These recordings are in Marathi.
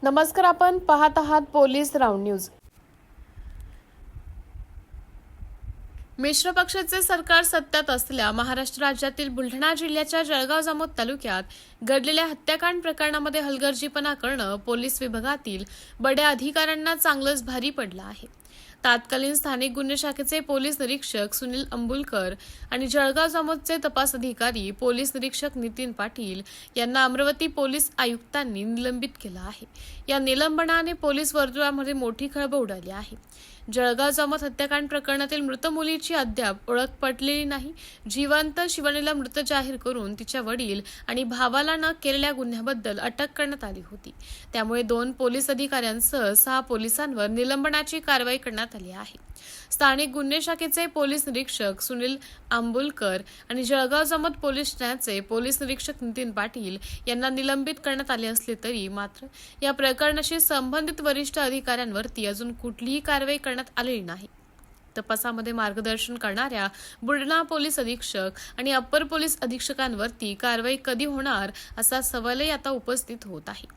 नमस्कार, आपण पाहत आहात पोलीस राऊंड न्यूज। मिश्र पक्षाचे सरकार सत्तेत असलेल्या महाराष्ट्र राज्यातील बुलढाणा जिल्ह्याच्या जळगाव जामोद तालुक्यात घडलेल्या हत्याकांड प्रकरणामध्ये हलगर्जीपणा करणं पोलीस विभागातील बड्या अधिकाऱ्यांना चांगलंच भारी पडलं आहे। तत्कालीन स्थानिक गुन्हे शाखेचे पोलीस निरीक्षक सुनील अंबुलकर आणि जळगाव जामोदचे तपास अधिकारी पोलीस निरीक्षक नितीन पाटील यांना अमरावती पोलीस आयुक्तांनी निलंबित केलं आहे। या निलंबनाने पोलीस वर्तुळामध्ये मोठी खळबळ उडाली आहे। जळगाव जामोद हत्याकांड प्रकरणातील मृत मुलीची अद्याप ओळख पटलेली नाही। जिवंत शिवानीला मृत जाहीर करून तिच्या वडील आणि भावाला न केलेल्या गुन्ह्याबद्दल अटक करण्यात आली होती। त्यामुळे 2 पोलीस अधिकाऱ्यांसह 6 पोलिसांवर निलंबनाची कारवाई करण्यात आली आहे। स्थानिक गुन्हे शाखेचे पोलीस निरीक्षक सुनील अंबुलकर आणि जळगाव जामोद पोलीस ठाण्याचे पोलीस निरीक्षक नितीन पाटील यांना निलंबित करण्यात आले असले तरी मात्र या प्रकरणाशी संबंधित वरिष्ठ अधिकाऱ्यांवरती अजून कुठलीही कारवाई करण्यात आलेली नाही। तपासामध्ये मार्गदर्शन करणाऱ्या बुलढाणा पोलीस अधीक्षक आणि अप्पर पोलीस अधीक्षकांवरती कारवाई कधी होणार असा सवालही आता उपस्थित होत आहे।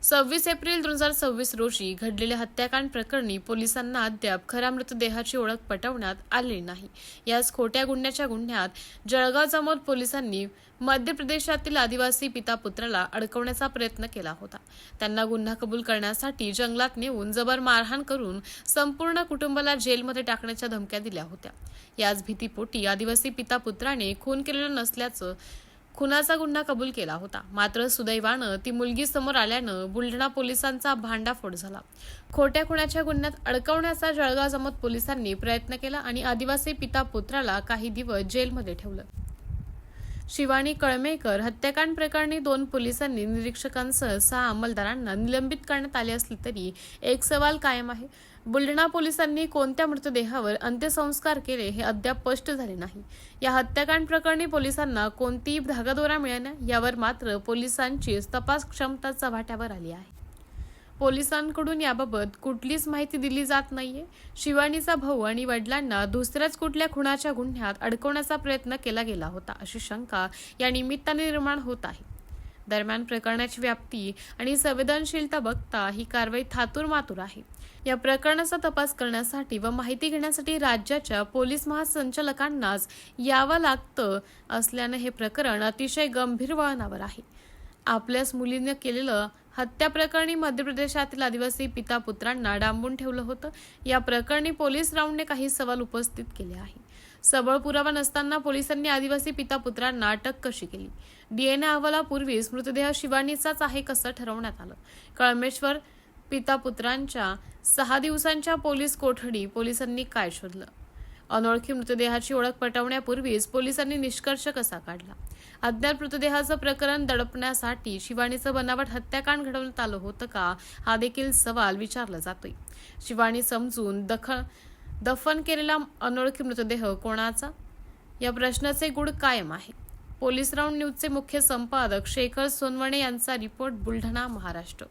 26 एप्रिल 2026 रोजी घडलेल्या हत्याकांड प्रकरणी पोलिसांना अद्याप खऱ्या मृतदेहाची ओळख पटवण्यात आलेली नाही। याच खोट्या गुन्ह्याच्या गुन्ह्यात जळगाव जामोद पोलिसांनी मध्य प्रदेशातील आदिवासी पिता पुत्राला अडकवण्याचा प्रयत्न केला होता। त्यांना गुन्हा कबूल करण्यासाठी जंगलात नेऊन जबर मारहाण करून संपूर्ण कुटुंबाला जेलमध्ये टाकण्याच्या धमक्या दिल्या होत्या। याच भीतीपोटी आदिवासी पिता पुत्राने खून केलेलं नसल्याचं खुनाचा गुन्हा कबूल केला होता। मात्र सुदैवानं ती मुलगी समोर आल्यानं बुलढाणा पोलिसांचा भांडाफोड झाला। खोट्या खुनाच्या गुन्ह्यात अडकवण्याचा जळगाव जामोद पोलिसांनी प्रयत्न केला आणि आदिवासी पिता पुत्राला काही दिवस जेलमध्ये ठेवलं। शिवानी कळमेकर हत्याकांड प्रकरणी 2 पोलिसांनी निरीक्षकांसह 6 अंमलदारांना निलंबित करण्यात आले असले तरी एक सवाल कायम आहे। बुलढाणा पोलिसांनी कोणत्या मृतदेहावर अंत्यसंस्कार केले हे अद्याप स्पष्ट झाले नाही। या हत्याकांड प्रकरणी पोलिसांना कोणतीही धागादोरा मिळेना यावर मात्र पोलिसांची तपास क्षमता चव्हाट्यावर आली आहे। पोलिसांकडून याबाबत कुठलीच माहिती दिली जात नाहीये। शिवानीचा भाऊ आणि वडिलांना दुसऱ्याच कुठल्या खुनाच्या गुन्ह्यात अडकवण्याचा प्रयत्न केला गेला होता अशी शंका या निमित्ताने निर्माण होत आहे। दरम्यान प्रकरणाची व्याप्ती आणि संवेदनशीलता बघता ही कारवाई थातूरमातूर आहे। या प्रकरणाचा तपास करण्यासाठी व माहिती घेण्यासाठी राज्याच्या पोलीस महासंचालकांनाच यावं लागतं असल्यानं हे प्रकरण अतिशय गंभीर वळणावर आहे। आपल्याच मुलीने केलेलं हत्या प्रकरणी मध्य प्रदेशातील आदिवासी पिता पुत्रांना डांबून ठेवलं होतं। या प्रकरणी पोलीस राऊंडने काही सवाल उपस्थित केले आहे। सबळ पुरावा नसताना पोलिसांनी आदिवासी पिता पुत्रांना अटक कशी केली? DNA अहवालापूर्वीच मृतदेह शिवानीचाच आहे कसं ठरवण्यात आलं? कळमेश्वर पिता पुत्रांच्या 6 दिवसांच्या पोलीस कोठडी पोलिसांनी काय शोधलं? अनोळखी मृतदेहाची ओळख पटवण्यापूर्वीच पोलिसांनी निष्कर्ष कसा काढला? अज्ञात मृतदेहाचं प्रकरण दडपण्यासाठी शिवानीचं बनावट हत्याकांड घडवण्यात आलं होतं का हा देखील सवाल विचारला जातोय। शिवानी समजून दफन केलेला अनोळखी मृतदेह कोणाचा या प्रश्नाचे गूढ कायम आहे। पोलीस राऊंड न्यूजचे मुख्य संपादक शेखर सोनवणे यांचा रिपोर्ट, बुलढाणा, महाराष्ट्र।